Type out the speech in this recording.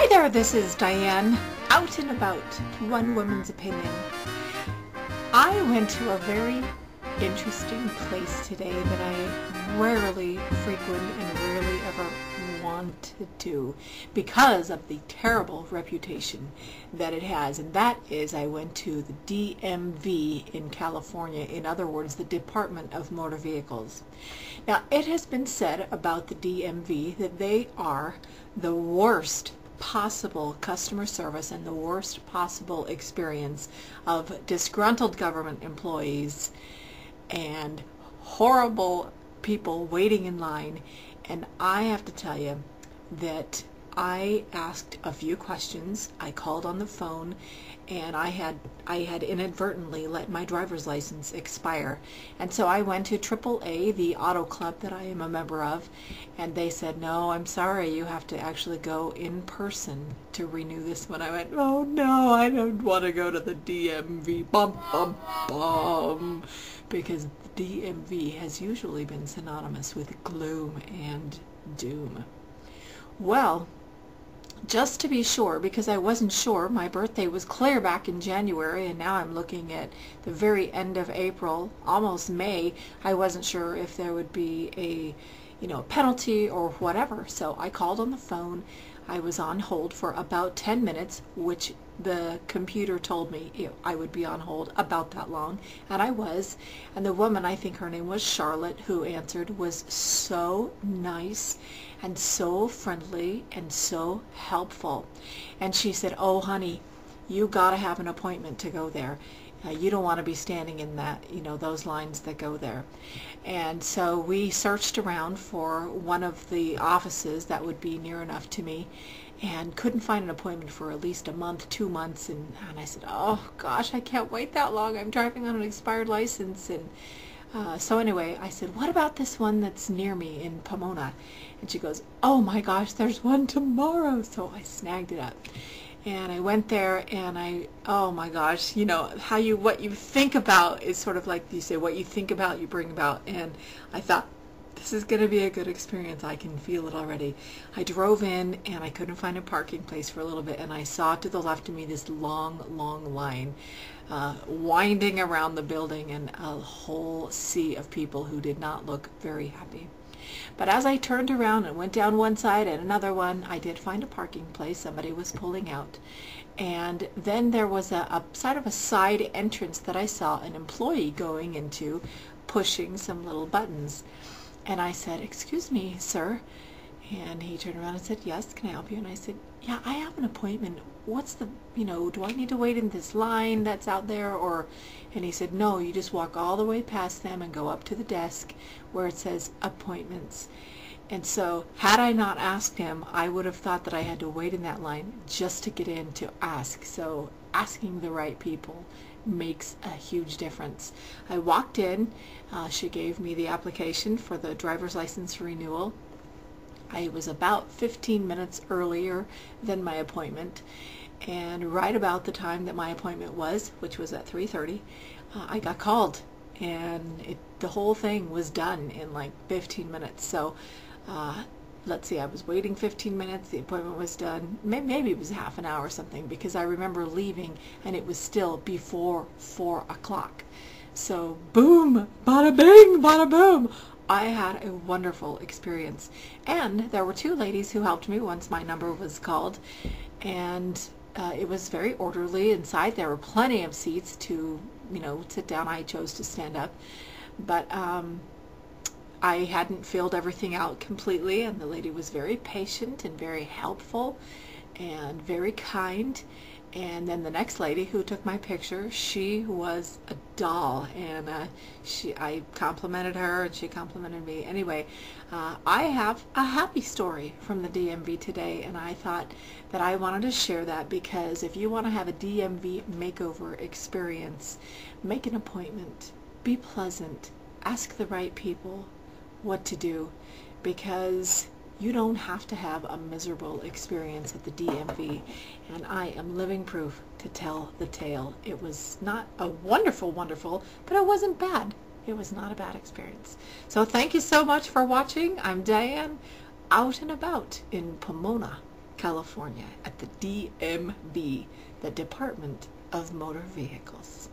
Hi there, this is Diane, out and about, one woman's opinion. I went to a very interesting place today that I rarely frequent and rarely ever want to do because of the terrible reputation that it has, and that is I went to the DMV in California, in other words the Department of Motor Vehicles. Now it has been said about the DMV that they are the worst possible customer service and the worst possible experience of disgruntled government employees and horrible people waiting in line. And I have to tell you that I asked a few questions. I called on the phone, and I had inadvertently let my driver's license expire, and so I went to AAA, the auto club that I am a member of, and they said, no, I'm sorry, you have to actually go in person to renew this one. I went, oh no, I don't want to go to the DMV, bum bum bum, because the DMV has usually been synonymous with gloom and doom. Well, just to be sure, because I wasn't sure, my birthday was clear back in January, and now I'm looking at the very end of April, almost May. I wasn't sure if there would be a penalty or whatever, so I called on the phone. I was on hold for about 10 minutes, which the computer told me I would be on hold about that long, and I was. And the woman, I think her name was Charlotte, who answered, was so nice and so friendly and so helpful. And she said, oh honey, you gotta have an appointment to go there. You don't want to be standing in that, those lines that go there. And so we searched around for one of the offices that would be near enough to me, and couldn't find an appointment for at least a month, 2 months, and I said, oh gosh, I can't wait that long. I'm driving on an expired license. And so anyway, I said, what about this one that's near me in Pomona? And she goes, oh my gosh, there's one tomorrow. So I snagged it up. And I went there, and oh my gosh, what you think about is sort of like you say, what you think about, you bring about. And I thought, this is going to be a good experience. I can feel it already. I drove in, and I couldn't find a parking place for a little bit, and I saw to the left of me this long, long line winding around the building, and a whole sea of people who did not look very happy. But as I turned around and went down one side and another one, I did find a parking place. Somebody was pulling out. And then there was a sort of a side entrance that I saw an employee going into, pushing some little buttons. And I said, excuse me, sir. And he turned around and said, yes, can I help you? And I said, yeah, I have an appointment. What's the, do I need to wait in this line that's out there? And he said, no, you just walk all the way past them and go up to the desk where it says appointments. And so had I not asked him, I would have thought that I had to wait in that line just to get in to ask. So asking the right people makes a huge difference. I walked in, she gave me the application for the driver's license renewal. I was about 15 minutes earlier than my appointment, and right about the time that my appointment was, which was at 3:30, I got called, and the whole thing was done in like 15 minutes. So let's see, I was waiting 15 minutes, the appointment was done, maybe it was half an hour or something, because I remember leaving and it was still before 4 o'clock. So boom, bada bing, bada boom. I had a wonderful experience, and there were 2 ladies who helped me once my number was called, and it was very orderly. Inside there were plenty of seats to sit down. I chose to stand up, but I hadn't filled everything out completely, and the lady was very patient and very helpful and very kind. And then the next lady who took my picture, she was a doll, and I complimented her and she complimented me. Anyway, I have a happy story from the DMV today, and I thought that I wanted to share that, because if you want to have a DMV makeover experience, make an appointment, be pleasant, ask the right people what to do, because you don't have to have a miserable experience at the DMV, and I am living proof to tell the tale. It was not a wonderful, but it wasn't bad. It was not a bad experience. So thank you so much for watching. I'm Diane, out and about in Pomona, California, at the DMV, the Department of Motor Vehicles.